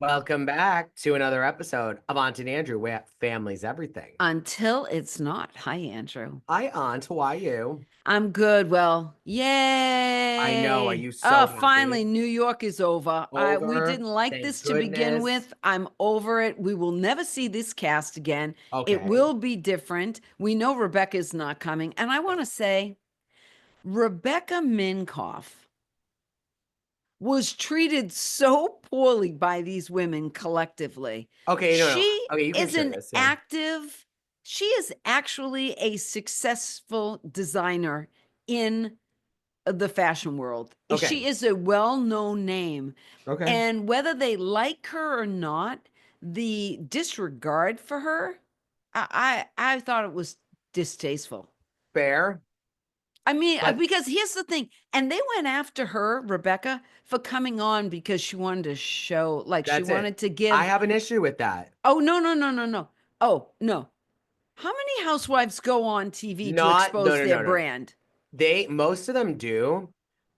Welcome back to another episode of Aunt and Andrew, where family's everything. Until it's not. Hi, Andrew. Hi, Aunt. How are you? I'm good. Well, I know. Are yay. you so Oh, happy? finally, New York is over. We Over. didn't like Thank this to begin goodness. with. I'm over it. We will never see this cast again. It Okay. will be different. We know Rebecca's not coming. And I want to say, Rebecca Minkoff was treated so poorly by these women collectively. Okay. No. She Okay. You can is share an this. Yeah. active, she is actually a successful designer in the fashion world. Okay. She is a well-known name. Okay. And whether they like her or not, the disregard for her, I thought it was distasteful. Fair. I mean, But because here's the thing, and they went after her, Rebecca, for coming on because she wanted to show, like she that's it. wanted to I give. have an issue with that. Oh, no, no, no, no, no. Oh, no. How many housewives go on TV to Not, no, expose no, their no, no, no. brand? Most of them do,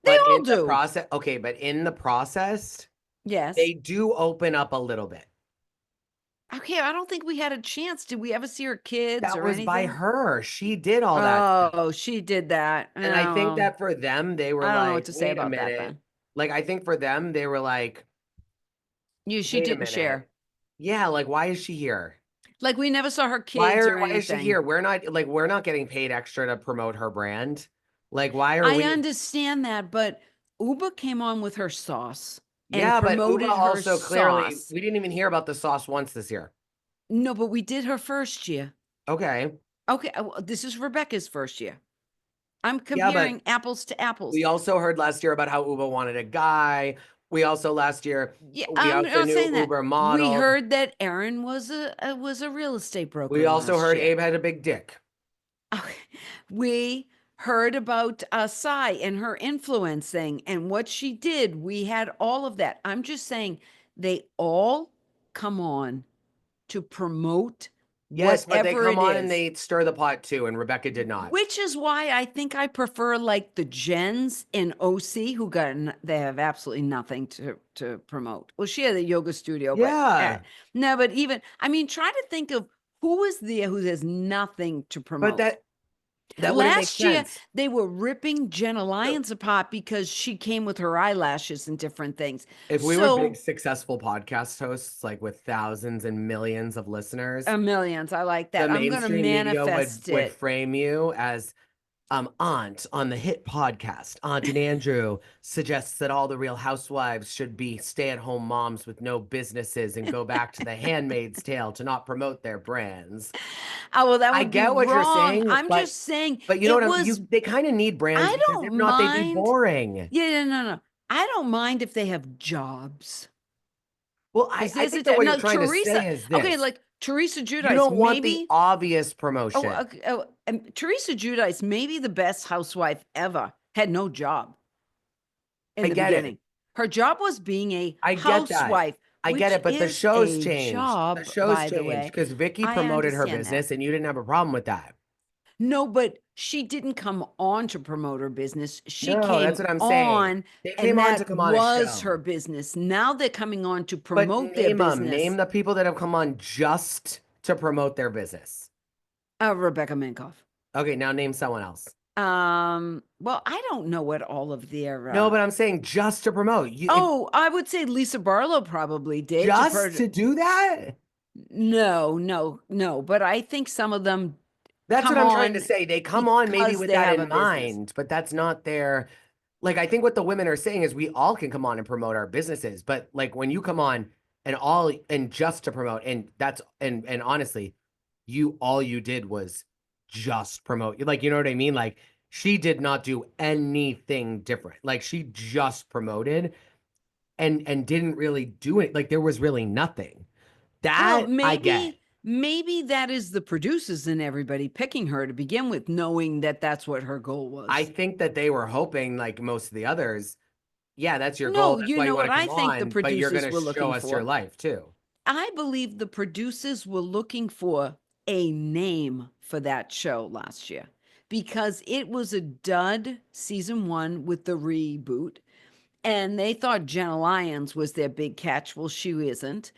They but in all the do. process, okay, but in the process, Yes. they do open up a little bit. Okay, I don't think we had a chance. Did we ever see her kids That or was by anything? her. She did all that stuff. Oh, she did that. And I think Oh, that for them, they were I don't know what like, to say wait a about that minute. then. Like, I think for them, they were like, She wait a didn't minute. share. Yeah, like, why is she here? Like we never saw her kids or Why is she anything. here? We're not getting paid extra to promote her brand. Like, why are I we? understand that, but Uba came on with her sauce and Yeah, but Uba promoted her also clearly, sauce. we didn't even hear about the sauce once this year. No, but we did her first year. Okay. Okay, this is Rebecca's first year. I'm Yeah, but comparing apples to apples. we also heard last year about how Uba wanted a guy. We also last year, Yeah, we I'm also not knew saying that. Uber We modeled. heard that Aaron was a real estate We broker also last heard year. Abe had a big dick. Okay. We heard about Sai and her influencing and what she did. We had all of that. I'm just saying they all come on to promote Yes, but they whatever come it on and is. they stir the pot too, and Rebecca did not. Which is why I think I prefer like the Jens in OC who they have absolutely nothing to promote. Well, she had a yoga studio, but Yeah, no, but even I mean, try to think of who is there who has nothing to but promote. that wouldn't make Last year, sense. they were ripping Jenna So, Lyons apart because she came with her eyelashes and different things. if we were big So, successful podcast hosts, like with thousands and millions of listeners, millions, I like the that. I'm going to mainstream media manifest would it. frame you as Aunt on the hit podcast. Aunt and Andrew suggests that all the real housewives should be stay-at-home moms with no businesses and go back to the Handmaid's Tale to not promote their brands. Oh, well, that I would be get what you're wrong. saying, I'm just saying but you know it what was, they kind of need brands I because if don't not, they'd be mind. boring. Yeah, yeah, no, no. I don't mind if they have jobs. Well, Because I there's think that what you're no, trying to say Teresa. is Okay, this. like Teresa You Judice, don't want the maybe. obvious Oh, promotion. okay, oh, and Teresa Judice, maybe the best housewife ever, had no job I in the get it. beginning. Her job was being a I get that. housewife, I get which it, but the is show's a changed. The job, show's by the changed way. because Vicky I promoted her understand that. business and you didn't have a problem with that. No, but she didn't come on to promote her business. She No, that's came what I'm saying. on, They and came on to that come on a was show. her business. Now they're coming on to But promote their name them. Name business. the people that have come on just to promote their business. Rebecca Minkoff. Okay, now name someone else. Well, I don't know what all of their No, but I'm saying just to promote. oh, I would say Lisa Barlow probably did Just to do that? no, no, no, but I think some of them That's what come I'm trying to on say. They come on maybe because with they that have a in business. mind, but that's not their like I think what the women are saying is we all can come on and promote our businesses, but like when you come on and just to promote and honestly, all you did was just promote. Like you know what I mean? Like she did not do anything different. Like she just promoted and didn't really do it. Like there was really nothing. Well, That I get. maybe that is the producers and everybody picking her to begin with, knowing that that's what her goal I was. think that they were hoping, like most of the others, yeah, that's your goal. No, That's you why you know want what to I come think the on, but you're going producers to were show looking us your for? life too. I believe the producers were looking for a name for that show last year because it was a dud season 1 with the reboot. and they thought Jenna Lyons was their big catch. Well, she isn't.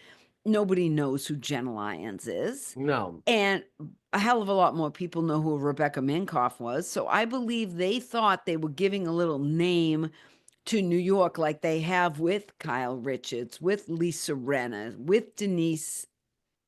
Nobody knows who Jenna Lyons is. No. And a hell of a lot more people know who Rebecca Minkoff was. So I believe they thought they were giving a little name to New York like they have with Kyle Richards, with Lisa Renner, with Denise.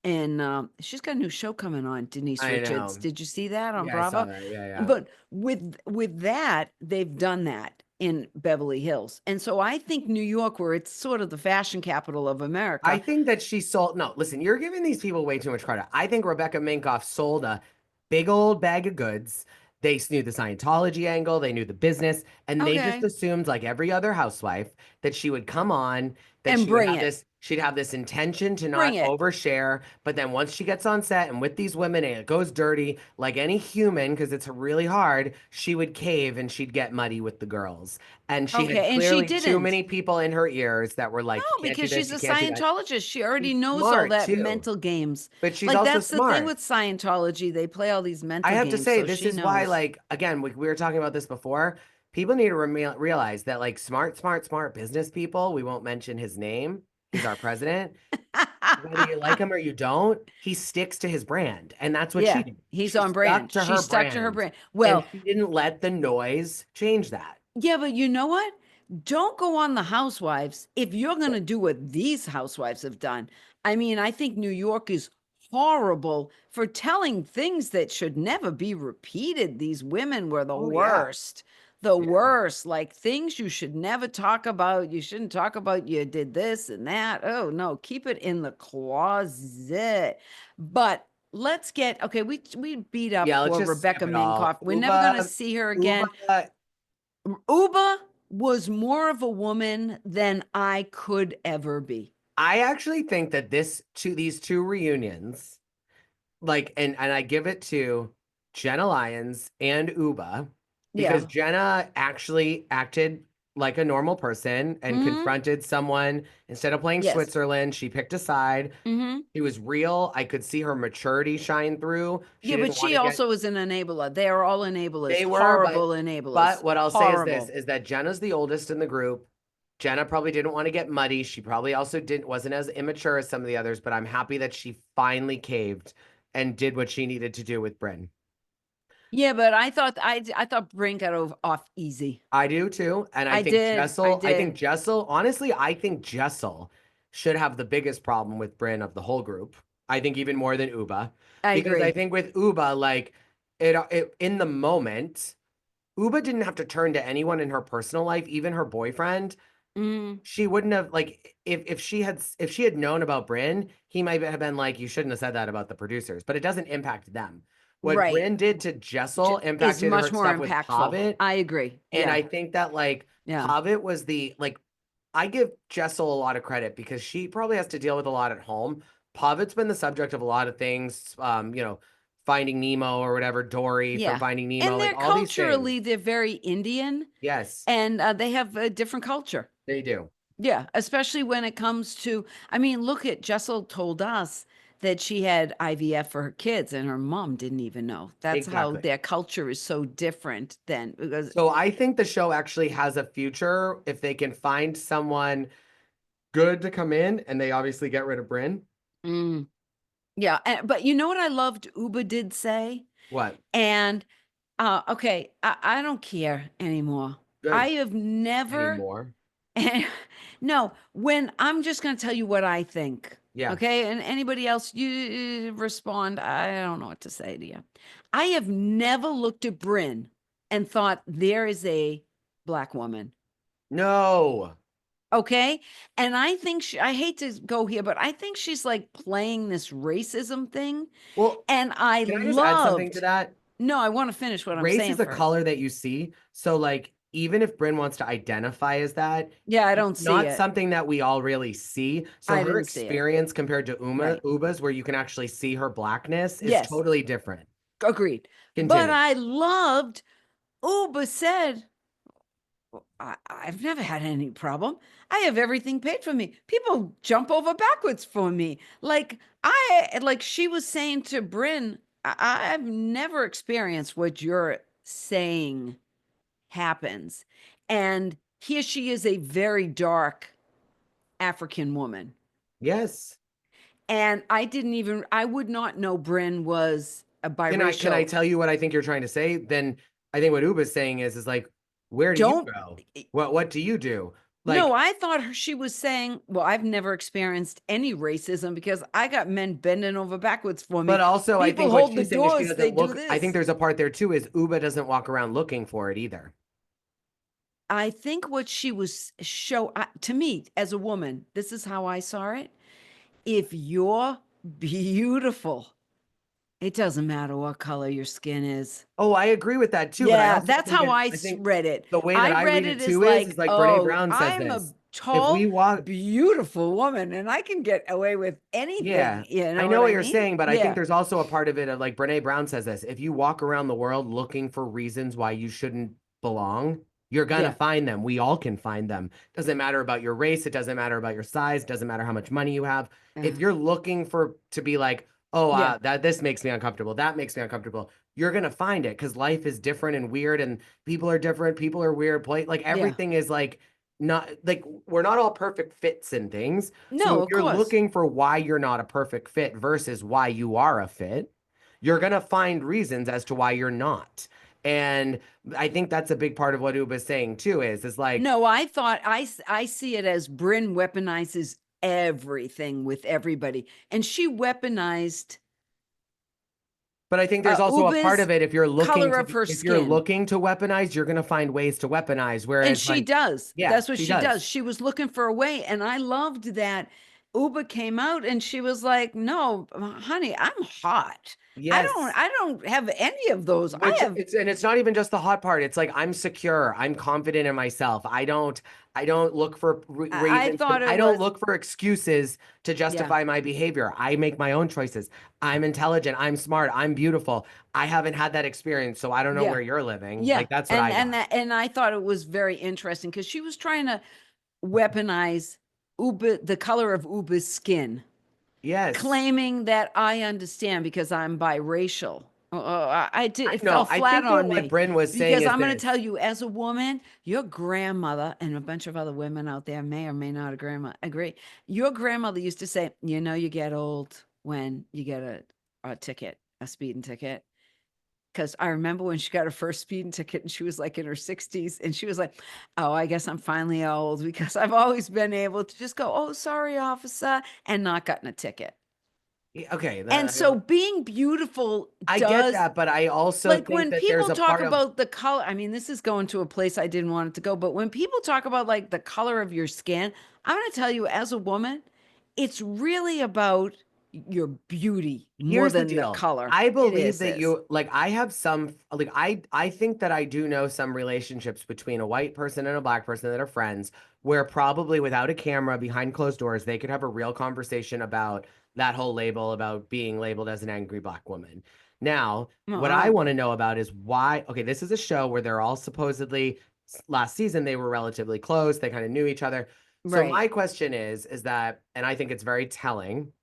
And she's got a new show coming on, Denise I Richards. know. Did you see that on Yeah, I saw Bravo? that. Yeah, yeah. But with that, they've done that in Beverly Hills. And so I think New York, where it's sort of the fashion capital of I America. think that she sold. No, listen, you're giving these people way too much credit. I think Rebecca Minkoff sold a big old bag of goods. They knew the Scientology angle, they knew the business, and they just Okay. assumed, like every other housewife, that she would come on, that And she would bring have it. she'd have this intention to Bring not it. overshare. But then once she gets on set and with these women and it goes dirty, like any human, because it's really hard, she would cave and she'd get muddy with the girls. And she had Okay. And she clearly too didn't. many people in her ears that were like, No, you can't do because this, she's a you can't do that. Scientologist. She already She's knows all smart that too, mental games. but she's Like also that's the thing smart. with Scientology. They play all these I mental have to games, say, so this she is why, knows. like, again, we were talking about this before. People need to realize that, like, smart business people, we won't mention his name. He's our president. Whether you like him or you don't, he sticks to his brand. And that's what she Yeah, did. he's She on stuck brand. to She her stuck to her brand brand. and Well, she didn't let the noise change that. yeah, but you know what? Don't go on the housewives if you're going to do what these housewives have done. I mean, I think New York is horrible for telling things that should never be repeated. These women were the Oh, yeah. worst. The Yeah. worst, like things you should never talk about. You shouldn't talk about you did this and that. Oh, no, keep it in the closet. But let's get okay. We beat up Yeah, let's poor just skip Rebecca it all. Minkoff. We're never going to see her Uba, again. Uba was more of a woman than I could ever be. I actually think that these two reunions, like, and I give it to Jenna Lyons and Uba because Yeah. Jenna actually acted like a normal person and Hmm. confronted someone instead of playing Yes. Switzerland. She picked a side. Hmm. She was real. I could see her maturity shine through. She Yeah, but didn't want she to get also is an enabler. They are all enablers, they were, horrible but enablers, what I'll say is this horrible. is that Jenna's the oldest in the group. Jenna probably didn't want to get muddy. She probably also didn't wasn't as immature as some of the others, but I'm happy that she finally caved and did what she needed to do with Brynn. Yeah, but I thought Brink got off easy. I do too. And I did. I I think did. Jessel, honestly, I think Jessel should have the biggest problem with Brynn of the whole group. I think even more than Uba. I Because I agree. think with Uba, like it in the moment, Uba didn't have to turn to anyone in her personal life, even her boyfriend. Mm, She wouldn't have like if she had known about Brynn, he might have been like, you shouldn't have said that about the producers, but it doesn't impact them. What right. Brynn did to Jessel Is impacted her much more stuff with impactful. Pavitt. I agree. And Yeah. I think that like Yeah. Pavitt was the like I give Jessel a lot of credit because she probably has to deal with a lot at home. Pavitt's been the subject of a lot of things, Finding Nemo or whatever, Dory from Yeah. Finding Nemo, And like they're all these things. culturally, they're very Indian Yes, and they have a different culture. they do. Yeah, especially when it comes to, I mean, look at Jessel told us that she had IVF for her kids and her mom didn't even know. That's how Exactly. their culture is so different than because So I think the show actually has a future if they can find someone good to come in and they obviously get rid of Bryn. mm, yeah, but you know what I loved Uba did say? What? And okay, I don't care anymore. I Good. have never Anymore. no, when I'm just going to tell you what I think. Yeah. Okay. And anybody else, you respond. I don't know what to say to you. I have never looked at Bryn and thought there is a black woman. No. Okay. And I think I hate to go here, but I think she's like playing this racism thing. Well, And I can I just add something to loved, that? no, I want to finish what I'm Race saying is a first. color that you see. So like even if Bryn wants to identify as that, Yeah, I it's don't see not it. something that we all really see. So I her didn't see it. experience compared to Right. Uba's, where you can actually see her blackness, is Yes. totally different. Agreed. But Continue. I loved Uba said, I've never had any problem. I have everything paid for me. People jump over backwards for me. Like she was saying to Bryn, I've never experienced what you're saying happens. And here she is, a very dark African woman. Yes. And I would not know Brynn was a Can I biracial. tell you what I think you're trying to say? Then I think what Uba's saying is like, where do you Don't, go? What do you do? no, Like, I thought she was saying, well, I've never experienced any racism because I got men bending over backwards for but me. also I People think what hold the she's saying is she doors, they doesn't do look. I think this. there's a part there too is Uba doesn't walk around looking for it either. I think what she was to me as a woman, this is how I saw it. If you're beautiful, it doesn't matter what color your skin is. Oh, I agree with that too. But I Yeah, also that's think how it. I I think read it. the way that I I read read it it as too is like, like Brene oh, Brown says I'm a this. If we tall, walk, beautiful woman and I can get away with anything. yeah, You I know know what what I you're mean? saying, but I think Yeah. there's also a part of it of like Brene Brown says this. If you walk around the world looking for reasons why you shouldn't belong, you're gonna Yeah. find them. We all can find them. Doesn't matter about your race, it doesn't matter about your size, doesn't matter how much money you have. If Uh, you're looking for to be like, oh, yeah. that this makes me uncomfortable, that makes me uncomfortable, you're gonna find it because life is different and weird, and people are different, people are weird, play like Yeah. everything is like not like we're not all perfect fits and things. So No, if of you're course. looking for why you're not a perfect fit versus why you are a fit, you're going to find reasons as to why you're not. And I think that's a big part of what Uba's saying too is like, No, I thought I see it as Bryn weaponizes everything with everybody. And she weaponized but I think there's also a part Uber's of it if you're looking color to of her if you're skin. looking to weaponize, you're going to find ways to weaponize. And Whereas she like, does. yeah, That's what she she does. does. She was looking for a way. And I loved that Uber came out and she was like, no, honey, I'm hot. Yes. I don't have any of those. I Which have it's not even just the hot part. It's like I'm secure. I'm confident in myself. I don't look for I reasons. thought it I don't was, look for excuses to yeah, justify my behavior. I make my own choices. I'm intelligent. I'm smart. I'm beautiful. I haven't had that experience, so I don't know yeah, where you're living. yeah. Like that's what I got. And I thought it was very interesting because she was trying to weaponize Uber, the color of Uber's skin, Yes. claiming that I understand because I'm biracial. I did. I It fell know. I flat think that on what me Bryn was saying because is I'm going to this. tell you, as a woman, your grandmother and a bunch of other women out there may or may not agree. Your grandmother used to say, "You know, you get old when you get a ticket, a speeding ticket." Because I remember when she got her first speeding ticket and she was like in her 60s and she was like, oh, I guess I'm finally old because I've always been able to just go, oh, sorry, officer, and not gotten a ticket. Okay, And so being beautiful I get does, that, but I also like think when that there's people a talk part of about the color, I mean, this is going to a place I didn't want it to go, but when people talk about like the color of your skin, I'm going to tell you as a woman, it's really about your beauty more here's the than the deal. color. I It believe is that this. you like I have some like I think that I do know some relationships between a white person and a black person that are friends where probably without a camera behind closed doors they could have a real conversation about that whole label about being labeled as an angry black woman. Now, what I Uh-uh. want to know about is why okay, this is a show where they're all supposedly last season they were relatively close, they kind of knew each other. So Right. my question is that and I think it's very telling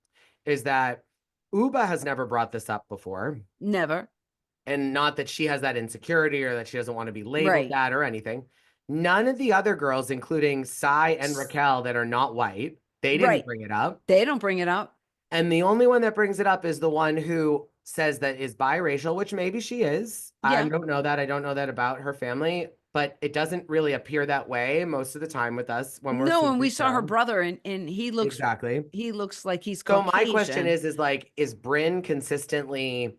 is that Uba has never brought this up before. Never. And not that she has that insecurity or that she doesn't want to be labeled Right. that or anything. None of the other girls, including Sai and S- Raquel, that are not white, they didn't Right. bring it up. They don't bring it up. And the only one that brings it up is the one who says that is biracial, which maybe she is. I Yeah. don't know that. I don't know that about her family, but it doesn't really appear that way most of the time with us when we're No, and super we saw her show. brother and Exactly. he looks like he's So my question Caucasian. is like, is Bryn consistently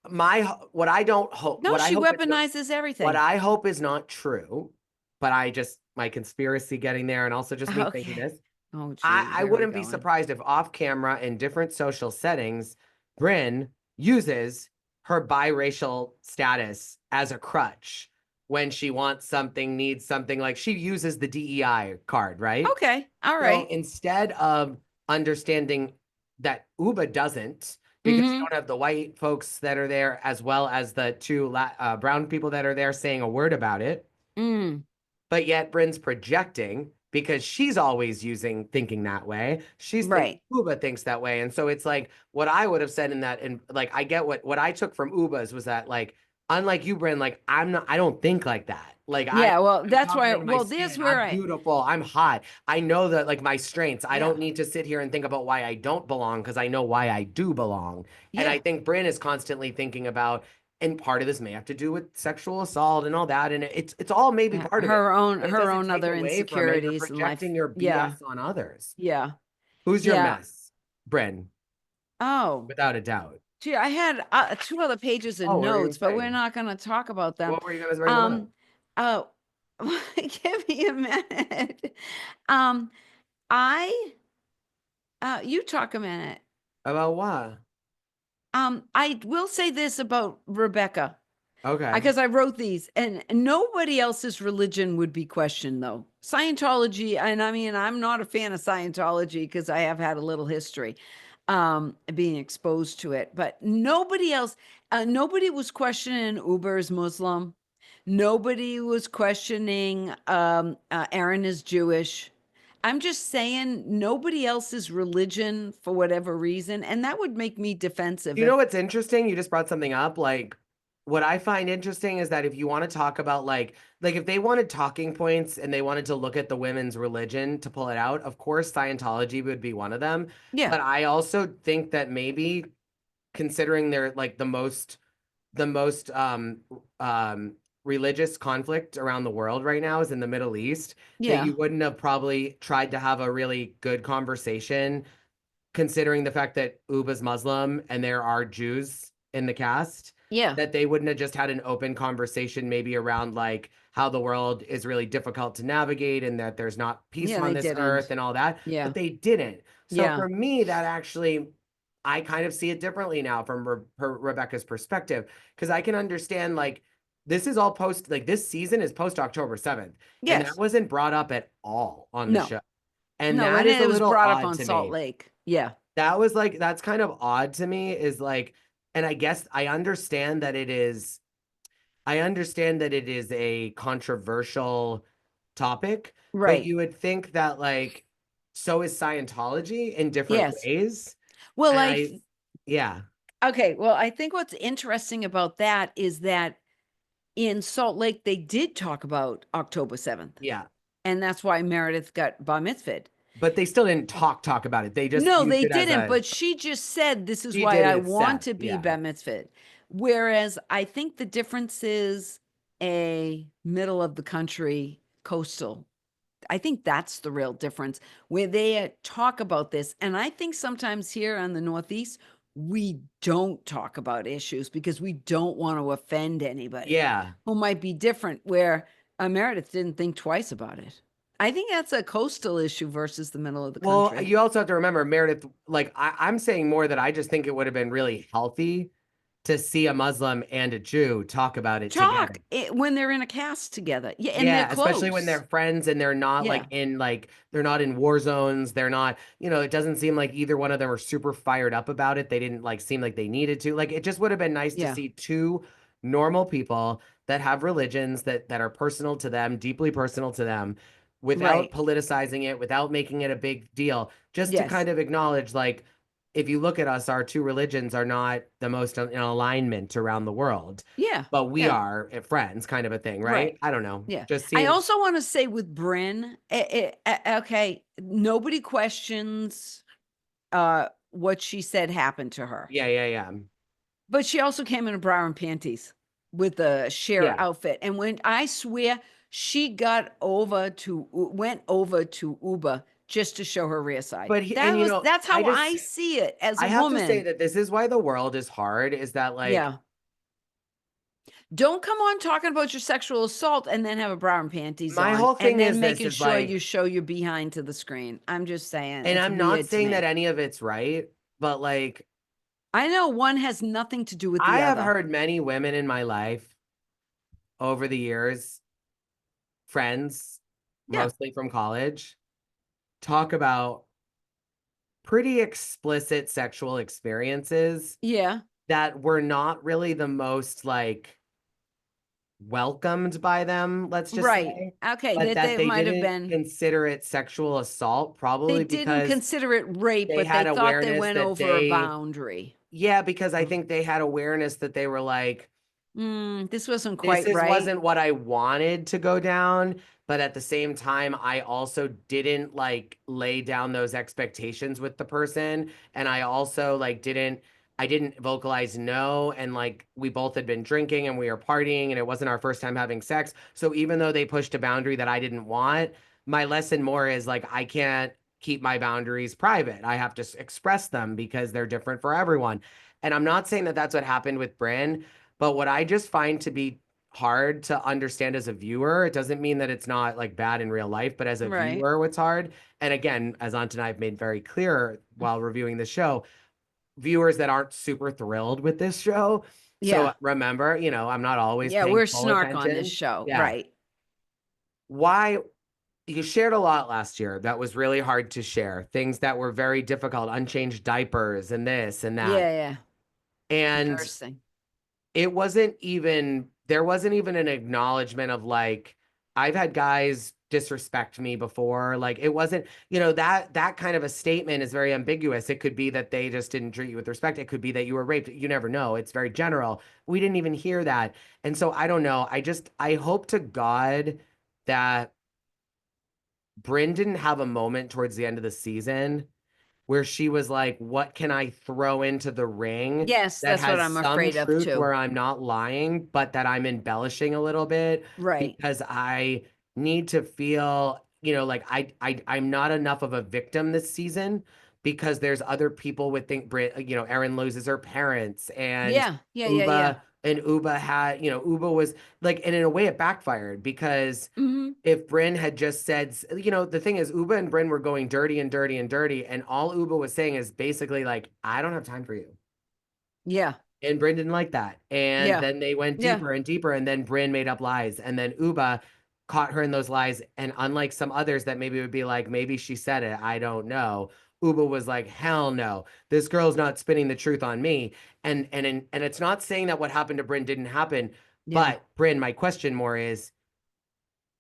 my what I don't hope No, what I she hope it's not weaponizes what everything. I hope is not true, but I just my conspiracy getting there and also just me thinking Okay. this. Oh I geez, where are we wouldn't be going? surprised if off camera in different social settings, Bryn uses her biracial status as a crutch when she wants something, needs something like she uses the DEI card, right? Okay. All So right. instead of understanding that Uba doesn't, because you Mm-hmm. don't have the white folks that are there as well as the two brown people that are there saying a word about it, Mm. but yet Bryn's projecting because she's always thinking that way. She's thinking Right. Uba thinks that way. And so it's like what I would have said in that, and like I get what I took from Uba's was that like unlike you, Brynn, like I don't think like that. Like Yeah, well, I'm that's why. confident in my Well, there's skin. where I'm I. beautiful. I'm hot. I know that like my strengths. I Yeah, don't need to sit here and think about why I don't belong because I know why I do belong. And I yeah. think Brynn is constantly thinking about, and part of this may have to do with sexual assault and all that. And it's all maybe part of it, but it Her doesn't own take other away from it. You're insecurities in life. projecting your Yeah, BS on others. yeah, Who's your yeah. mess? Brynn, Oh, without a doubt. gee, I had two other pages of Oh, what were you notes, but gonna we're say? not going to talk about them. What were you gonna bring them up? Um, oh, give me a minute. Um, I, you talk a minute. About what? I will say this about Rebecca. Okay. Because I wrote these, and nobody else's religion would be questioned, though. Scientology, and I mean, I'm not a fan of Scientology because I have had a little history being exposed to it, but nobody else, nobody was questioning Uber's Muslim. Nobody was questioning Aaron is Jewish. I'm just saying nobody else's religion for whatever reason, and that would make me defensive You know if, what's interesting? You just brought something up. Like, what I find interesting is that if you want to talk about like if they wanted talking points and they wanted to look at the women's religion to pull it out, of course Scientology would be one of them. yeah, But I also think that maybe considering they're like the most religious conflict around the world right now is in the Middle East, that yeah, you wouldn't have probably tried to have a really good conversation considering the fact that Uba's Muslim and there are Jews in the cast, yeah. that they wouldn't have just had an open conversation maybe around like how the world is really difficult to navigate and that there's not peace Yeah, on they this earth didn't. and all that, Yeah. but they didn't. So Yeah. for me, that actually, I kind of see it differently now from Rebecca's perspective because I can understand like this is all post like this season is post October 7th and that Yes. wasn't brought up at all on the No. show. And No, that and is a it was little brought up odd on to Salt me. Lake. Yeah. That was like that's kind of odd to me is like, and I guess I understand that it is a controversial topic, but Right. you would think that like so is Scientology in different Yes. ways. Well, And yeah, okay. Well, I think what's interesting about that is that in Salt Lake, they did talk about October 7th. yeah. And that's why Meredith got bar mitzvahed. But they still didn't talk about it. They just No, used they it as didn't. a But she just said, this is she why did I it want set. to be Yeah. bar mitzvahed. Whereas I think the difference is a middle of the country coastal. I think that's the real difference where they talk about this. And I think sometimes here on the Northeast, we don't talk about issues because we don't want to offend anybody Yeah. who might be different, where Meredith didn't think twice about it. I think that's a coastal issue versus the middle of the Well, country. you also have to remember Meredith, like I'm saying more that I just think it would have been really healthy to see a Muslim and a Jew talk about it together. Talk when they're in a cast together. Yeah, and they're Yeah, especially when close. they're friends and they're not Yeah, like they're not in war zones. They're not, it doesn't seem like either one of them are super fired up about it. They didn't like seem like they needed to. Like it just would have been nice to yeah, see two normal people that have religions that are personal to them, deeply personal to them, without right. politicizing it, without making it a big deal, just to Yes. kind of acknowledge like if you look at us, our two religions are not the most in alignment around the world, Yeah, but we yeah, are friends, kind of a thing, right. right? I don't know. Yeah. Just I seems, also want to say with Brynn, okay, nobody questions what she said happened to her. yeah, yeah, yeah, But she also came in a bra and panties with a sheer yeah. outfit. And when I swear she went over to Uber just to show her rear side. But and That's how I see it as a I have to say woman. that this is why the world is hard. Is that like Yeah. Don't come on talking about your sexual assault and then have a bra and panties my on whole and thing then is this making is sure you like, show your behind to the screen. I'm just saying and it's I'm not weird to saying that me. any of it's right, but like I know one has nothing to do with I the have other. heard many women in my life over the years, friends, Yeah. mostly from college, talk about pretty explicit sexual experiences Yeah. that were not really the most like welcomed by them, let's just Right. say, Okay. but That that they they might have didn't been, consider it sexual assault, they probably didn't because consider it rape, they but they had thought they awareness went that over a they, boundary. yeah, because I think they had awareness that they were like, This wasn't This quite is right. wasn't what I wanted to go down, but at the same time, I also didn't like lay down those expectations with the person. And I also like I didn't vocalize no. And like we both had been drinking and we were partying and it wasn't our first time having sex. So even though they pushed a boundary that I didn't want, my lesson more is like I can't keep my boundaries private. I have to express them because they're different for everyone. And I'm not saying that that's what happened with Brynn, but what I just find to be hard to understand as a viewer. It doesn't mean that it's not like bad in real life, but as a Right. viewer, what's hard. And again, as Aunt and I have made very clear while reviewing the show, viewers that aren't super thrilled with this show. Yeah. So remember, I'm not always Yeah, paying we're full snark on this attention. show. Yeah. Right. Why you shared a lot last year that was really hard to share, things that were very difficult, unchanged diapers and this and that. Yeah, yeah. And Nursing. there wasn't even an acknowledgement of like I've had guys disrespect me before. Like it wasn't, that kind of a statement is very ambiguous. It could be that they just didn't treat you with respect. It could be that you were raped. You never know. It's very general. We didn't even hear that. And so I don't know. I hope to God that Brynn didn't have a moment towards the end of the season where she was like, what can I throw into the ring Yes, that that's what has I'm some afraid of truth too. where I'm not lying, but that I'm embellishing a little bit Right. because I need to feel, like I'm not enough of a victim this season because there's other people with Erin loses her parents and Yeah. Yeah, yeah, yeah. Uba had, Uba was like, and in a way it backfired because Mhm. if Brynn had just said, the thing is, Uba and Brynn were going dirty and dirty and dirty, and all Uba was saying is basically like, I don't have time for you. Yeah. And Brynn didn't like that. And Yeah. then they went Yeah. deeper and deeper, and then Brynn made up lies. And then Uba caught her in those lies. And unlike some others that maybe would be like, maybe she said it, I don't know. Uba was like, hell no, this girl's not spinning the truth on me. And it's not saying that what happened to Brynn didn't happen, Yeah. but Brynn, my question more is,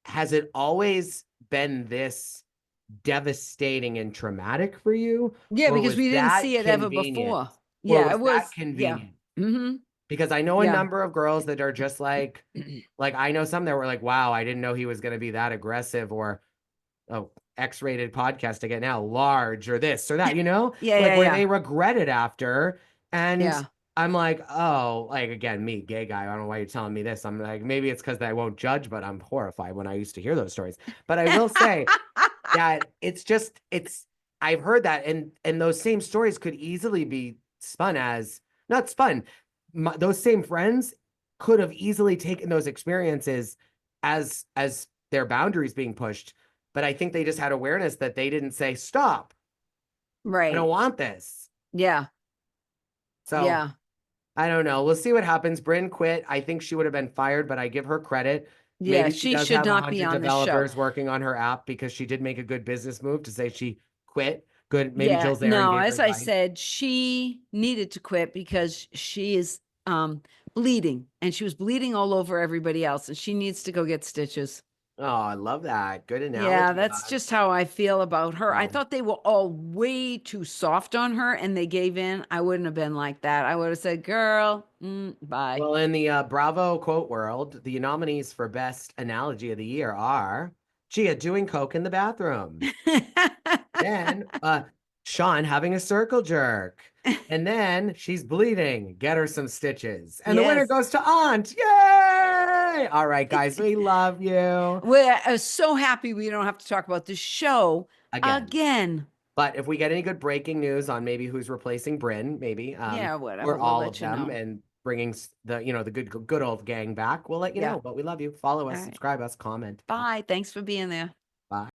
has it always been this devastating and traumatic for you? Yeah, Or because was we didn't that see it ever convenient? before. Or Yeah, was it that was yeah. convenient? Mhm. Because I know a Yeah. number of girls that are just like I know some that were like, wow, I didn't know he was going to be that aggressive or, oh, X-rated podcast again now, large or this or that, Yeah, like yeah, where yeah. they regret it after. And Yeah. I'm like, oh, like again, me, gay guy. I don't know why you're telling me this. I'm like, maybe it's because I won't judge, but I'm horrified when I used to hear those stories. But I will say that I've heard that and those same stories could easily be spun as not spun. Those same friends could have easily taken those experiences as their boundaries being pushed, but I think they just had awareness that they didn't say stop. I don't Right. want this. Yeah. So Yeah. I don't know. We'll see what happens. Brynn quit. I think she would have been fired, but I give her credit. Yeah, Maybe she she does should have not be 100 on this show. developers working on her app because she did make a good business move to say she quit. Good. Maybe Yeah, Jill Zarin no, gave her as I advice. said, she needed to quit because she is bleeding and she was bleeding all over everybody else and she needs to go get stitches. Oh, I love that. Good Yeah, analogy. that's just how I feel about her. I Wow. thought they were all way too soft on her and they gave in. I wouldn't have been like that. I would have said, girl, bye. Well, in the Bravo quote world, the nominees for best analogy of the year are Gia doing coke in the bathroom. Then Sean having a circle jerk. And then she's bleeding. Get her some stitches. And the winner Yes. goes to Aunt. Yay! All right, guys, we love you We're so happy we don't have to talk about this show again. again. But if we get any good breaking news on maybe who's replacing Brynn, maybe, Yeah, whatever. or We'll all of let you them, know. and bringing the good old gang back, we'll let you Yeah. know. But we love you. Follow All us, right. subscribe us, comment. Bye. Thanks for being there. Bye.